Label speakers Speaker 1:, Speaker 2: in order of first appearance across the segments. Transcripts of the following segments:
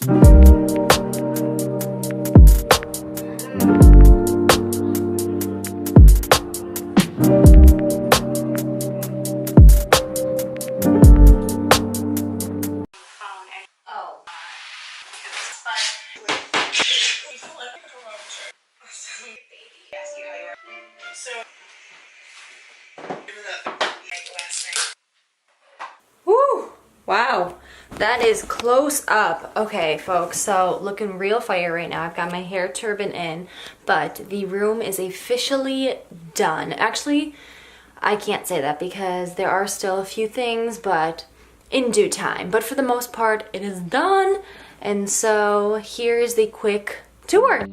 Speaker 1: Woo! Wow, that is close up. Okay, folks, so looking real fire right now. I've got my hair turban in, but the room is officially done. Actually, I can't say that because there are still a few things, but in due time. But for the most part, it is done. And so here's the quick tour.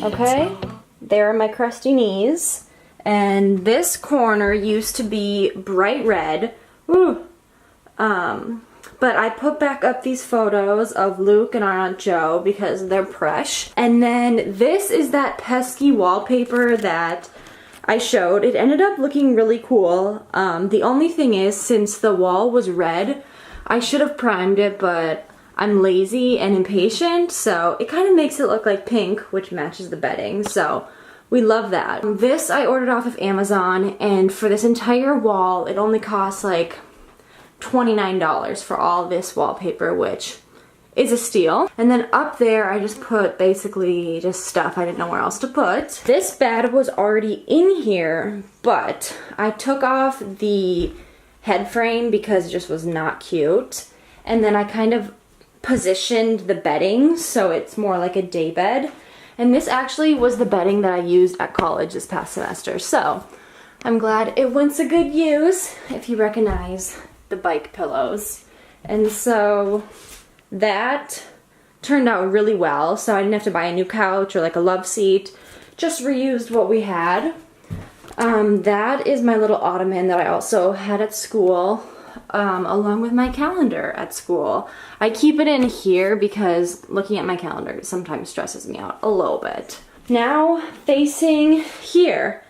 Speaker 1: Okay, there are my crusty knees, and this corner used to be bright red. Woo. But I put back up these photos of Luke and our Aunt Jo because they're fresh. And then this is that pesky wallpaper that I showed. It ended up looking really cool. The only thing is, since the wall was red, I should have primed it, but I'm lazy and impatient, so it kind of makes it look like pink, which matches the bedding, so we love that. This I ordered off of Amazon, and for this entire wall, it only costs like $29 for all this wallpaper, which is a steal. And then up there, I just put basically just stuff I didn't know where else to put. This bed was already in here, but I took off the head frame because it just was not cute. And then I kind of positioned the bedding so it's more like a day bed. And this actually was the bedding that I used at college this past semester. So I'm glad it went to good use, if you recognize the bike pillows. And so that turned out really well. So I didn't have to buy a new couch or like a love seat. Just reused what we had. That is my little ottoman that I also had at school. Along with my calendar at school. I keep it in here because looking at my calendar sometimes stresses me out a little bit. Now facing here.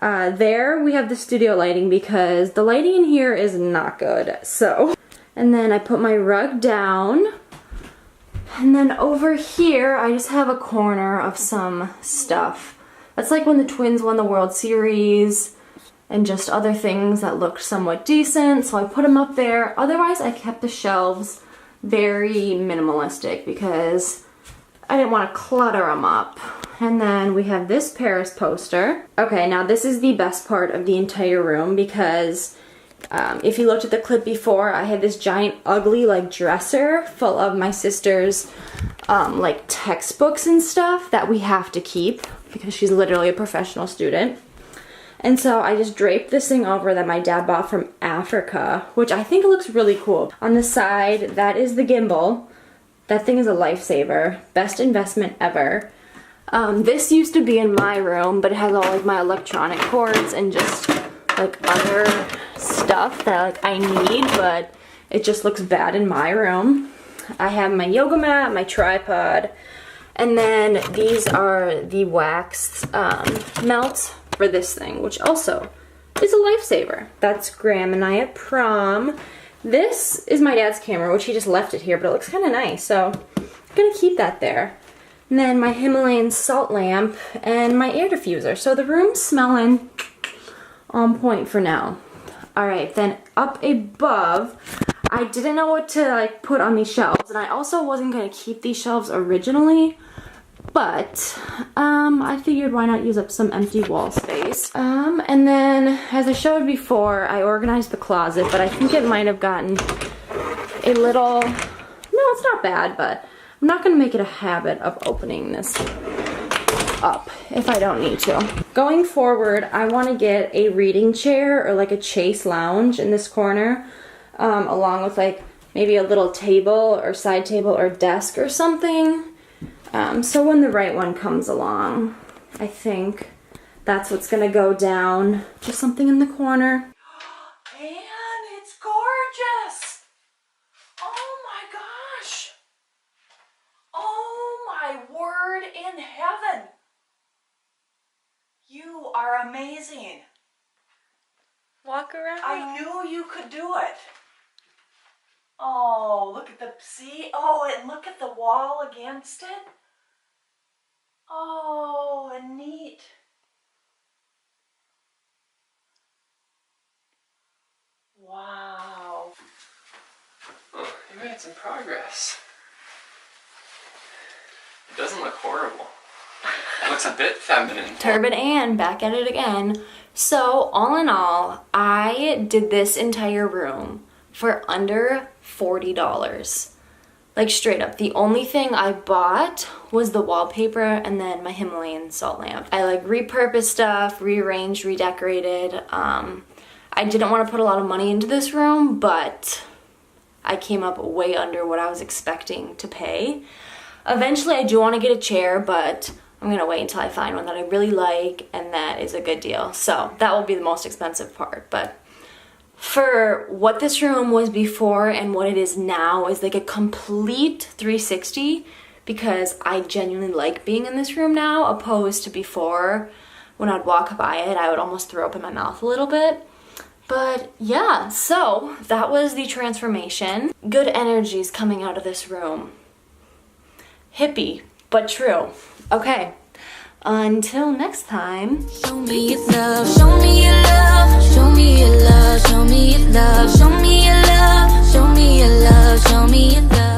Speaker 1: There we have the studio lighting because the lighting in here is not good. So, and then I put my rug down. And then over here I just have a corner of some stuff. That's like when the Twins won the World Series. And just other things that looked somewhat decent, so I put them up there. Otherwise, I kept the shelves very minimalistic because I didn't want to clutter them up. And then we have this Paris poster. Okay, now this is the best part of the entire room because if you looked at the clip before, I had this giant ugly like dresser full of my sister's like textbooks and stuff that we have to keep because she's literally a professional student. And so I just draped this thing over that my dad bought from Africa, which I think looks really cool. On the side, that is the gimbal. That thing is a lifesaver. Best investment ever. This used to be in my room, but it has all like my electronic cords and just like other stuff that like I need, but it just looks bad in my room. I have my yoga mat, my tripod, and then these are the wax melts for this thing, which also is a lifesaver. That's Graham and I at prom. This is my dad's camera, which he just left it here, but it looks kind of nice, so I'm gonna keep that there. And then my Himalayan salt lamp and my air diffuser. So the room's smelling on point for now. All right, then up above, I didn't know what to like put on these shelves, and I also wasn't gonna keep these shelves originally, but I figured why not use up some empty wall space. And then, as I showed before, I organized the closet, but I think it might have gotten a little, no, it's not bad, but I'm not gonna make it a habit of opening this up if I don't need to. Going forward, I wanna get a reading chair or like a chase lounge in this corner, along with like maybe a little table or side table or desk or something. So when the right one comes along, I think That's what's gonna go down. Just something in the corner.
Speaker 2: And it's gorgeous. Oh my gosh. Oh my word in heaven. You are amazing.
Speaker 1: Walk around.
Speaker 2: I knew you could do it. Oh, look at the, see? Oh, and look at the wall against it. Oh, and neat. Wow.
Speaker 3: Oh, you made some progress. It doesn't look horrible. It looks a bit feminine.
Speaker 1: Turbid Ann, back at it again. So, all in all, I did this entire room for under $40. Like, straight up. The only thing I bought was the wallpaper and then my Himalayan salt lamp. I, like, repurposed stuff, rearranged, redecorated. I didn't want to put a lot of money into this room, but I came up way under what I was expecting to pay. Eventually, I do want to get a chair, but I'm going to wait until I find one that I really like and that is a good deal. So that will be the most expensive part. But for what this room was before and what it is now is like a complete 360, because I genuinely like being in this room now opposed to before. When I'd walk by it, I would almost throw up in my mouth a little bit. But yeah, so that was the transformation. Good energies coming out of this room. Hippie, but true. Okay, until next time.
Speaker 4: Show me your love, show me your love, show me your love, show me your love, show me your love, show me your love, show me your love.